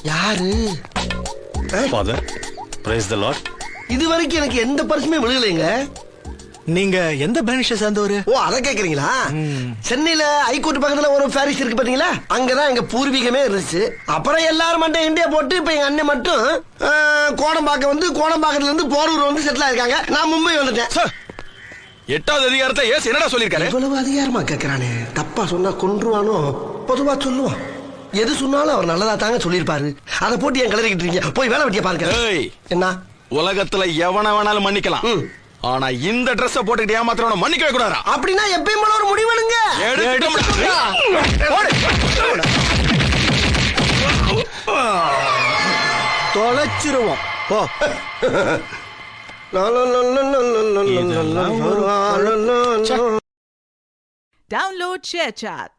யாரு? Father, praise the Lord. இது வரைக்கும் எனக்கு எந்த பரிசுமே விழுகலைங்க. நீங்க எந்த பிரான்ச்சை சேர்ந்தவரு? ஓ, அத கேக்குறீங்களா? சென்னையில ஹைகோர்ட் பக்கத்துல ஒரு பாரிஸ் இருக்கு பாத்தீங்களா, அங்கதான் எங்க பூர்வீகமே இருந்துச்சு. அப்புறம் எல்லாரும் மட்டும் இந்தியா போட்டு இப்ப எங்க அண்ணன் மட்டும் கோடம்பாக்கம் வந்து கோடம்பாக்கத்துல இருந்து போரூர் வந்து செட்டில் ஆயிருக்காங்க. நான் மும்பை வந்துட்டேன். 8வது அதிகாரத்தை ஏசு என்னடா சொல்லிருக்காரு? இவ்வளவு அதிகாரமா கேக்குறானே, தப்பா சொன்னா கொன்றுவானோ? பொதுவா சொல்லுவான். எது சொன்னாலும் அவர் நல்லதா தாங்க சொல்லிருப்பாரு. அதை போட்டு என் கிளறிக்கிட்டு இருக்கீங்க. போய் வேலை வெட்டிய பாருங்க. என்ன? உலகத்துல எவன வேணாலும் மன்னிக்கலாம், ஆனா இந்த Dress போட்டுக்கிட்டு ஏமாத்துறவன மன்னிக்கவே கூடாதா? அப்படின்னா எப்பயும் போல ஒரு முடிவெடுங்க. தொலைச்சிருவோம். போ. Download ShareChat.